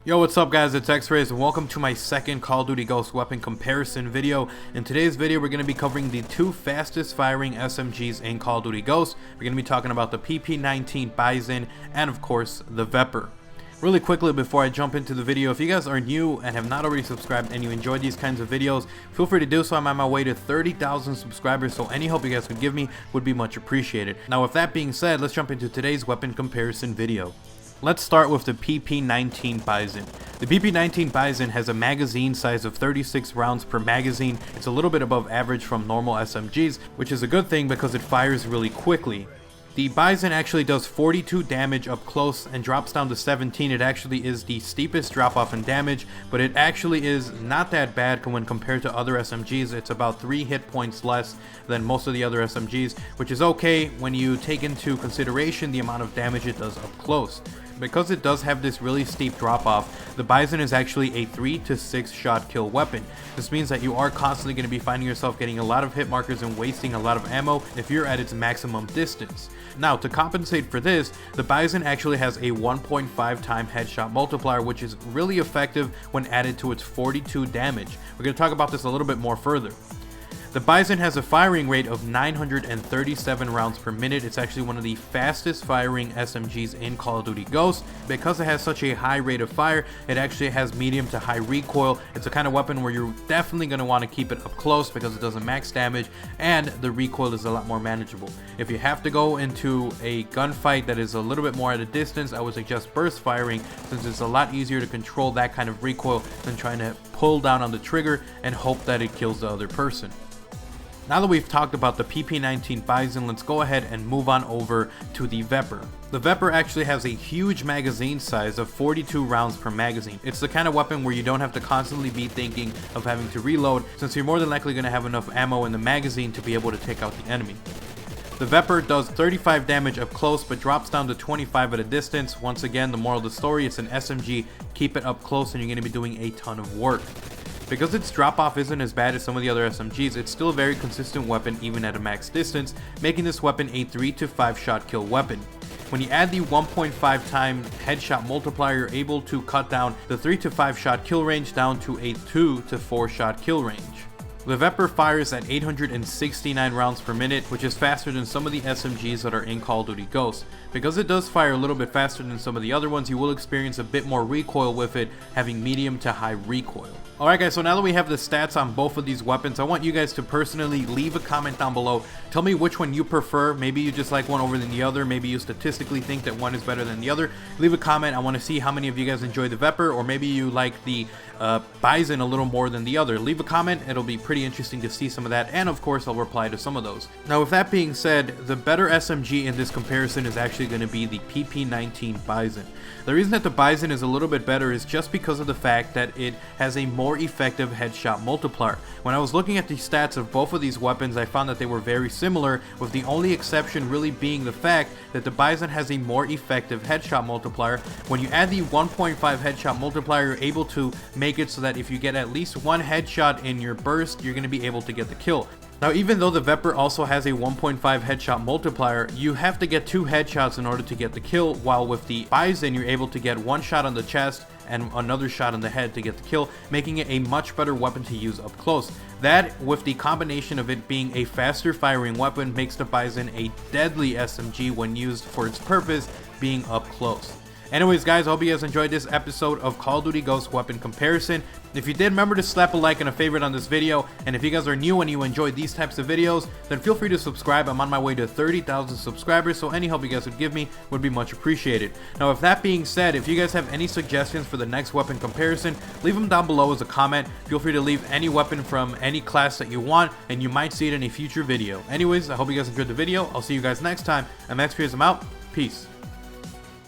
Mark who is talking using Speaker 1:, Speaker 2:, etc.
Speaker 1: Yo, what's up guys, it's X-Rays and welcome to my second Call of Duty Ghost weapon comparison video. In today's video we're going to be covering the two fastest firing SMGs in Call of Duty Ghost. We're going to be talking about the PP19 Bizon and of course the Vepr. Really quickly before I jump into the video, if you guys are new and have not already subscribed and you enjoy these kinds of videos, feel free to do so. I'm on my way to 30,000 subscribers, so any help you guys could give me would be much appreciated. Now with that being said, let's jump into today's weapon comparison video. Let's start with the PP19 Bizon. The PP19 Bizon has a magazine size of 36 rounds per magazine. It's a little bit above average from normal SMGs, which is a good thing because it fires really quickly. The Bizon actually does 42 damage up close and drops down to 17. It actually is the steepest drop off in damage, but it actually is not that bad when compared to other SMGs. It's about 3 hit points less than most of the other SMGs, which is okay when you take into consideration the amount of damage it does up close. Because it does have this really steep drop off, the Bizon is actually a 3 to 6 shot kill weapon. This means that you are constantly going to be finding yourself getting a lot of hit markers and wasting a lot of ammo if you're at its maximum distance. Now, to compensate for this, the Bizon actually has a 1.5 time headshot multiplier, which is really effective when added to its 42 damage. We're going to talk about this a little bit more further. The Bizon has a firing rate of 937 rounds per minute. It's actually one of the fastest firing SMGs in Call of Duty Ghost. Because it has such a high rate of fire, it actually has medium to high recoil. It's a kind of weapon where you're definitely going to want to keep it up close because it doesn't max damage and the recoil is a lot more manageable. If you have to go into a gunfight that is a little bit more at a distance, I would suggest burst firing since it's a lot easier to control that kind of recoil than trying to pull down on the trigger and hope that it kills the other person. Now that we've talked about the PP19 Bizon, let's go ahead and move on over to the Vepr. The Vepr actually has a huge magazine size of 42 rounds per magazine. It's the kind of weapon where you don't have to constantly be thinking of having to reload, since you're more than likely going to have enough ammo in the magazine to be able to take out the enemy. The Vepr does 35 damage up close but drops down to 25 at a distance. Once again, the moral of the story, it's an SMG, keep it up close and you're going to be doing a ton of work. Because its drop off isn't as bad as some of the other SMGs, it's still a very consistent weapon even at a max distance, making this weapon a 3 to 5 shot kill weapon. When you add the 1.5 time headshot multiplier, you're able to cut down the 3 to 5 shot kill range down to a 2 to 4 shot kill range. The Vepr fires at 869 rounds per minute, which is faster than some of the SMGs that are in Call of Duty Ghost. Because it does fire a little bit faster than some of the other ones, you will experience a bit more recoil with it, having medium to high recoil. Alright guys, so now that we have the stats on both of these weapons, I want you guys to personally leave a comment down below. Tell me which one you prefer. Maybe you just like one over than the other. Maybe you statistically think that one is better than the other. Leave a comment. I want to see how many of you guys enjoy the Vepr, or maybe you like the Bizon a little more than the other. Leave a comment. It'll be pretty interesting to see some of that, and of course I'll reply to some of those. Now with that being said, the better SMG in this comparison is actually going to be the PP19 Bizon. The reason that the Bizon is a little bit better is just because of the fact that it has a more effective headshot multiplier. When I was looking at the stats of both of these weapons, I found that they were very similar, with the only exception really being the fact that the Bizon has a more effective headshot multiplier. When you add the 1.5 headshot multiplier, you're able to make it so that if you get at least one headshot in your burst, you're going to be able to get the kill. Now, even though the Vepr also has a 1.5 headshot multiplier, you have to get 2 headshots in order to get the kill, while with the Bizon, you're able to get 1 shot on the chest and another shot on the head to get the kill, making it a much better weapon to use up close. That, with the combination of it being a faster firing weapon, makes the Bizon a deadly SMG when used for its purpose, being up close. Anyways guys, I hope you guys enjoyed this episode of Call of Duty Ghost weapon comparison. If you did, remember to slap a like and a favorite on this video, and if you guys are new and you enjoy these types of videos, then feel free to subscribe. I'm on my way to 30,000 subscribers, so any help you guys would give me would be much appreciated. Now with that being said, if you guys have any suggestions for the next weapon comparison, leave them down below as a comment. Feel free to leave any weapon from any class that you want, and you might see it in a future video. Anyways, I hope you guys enjoyed the video. I'll see you guys next time. I'm X-Rays, I'm out. Peace.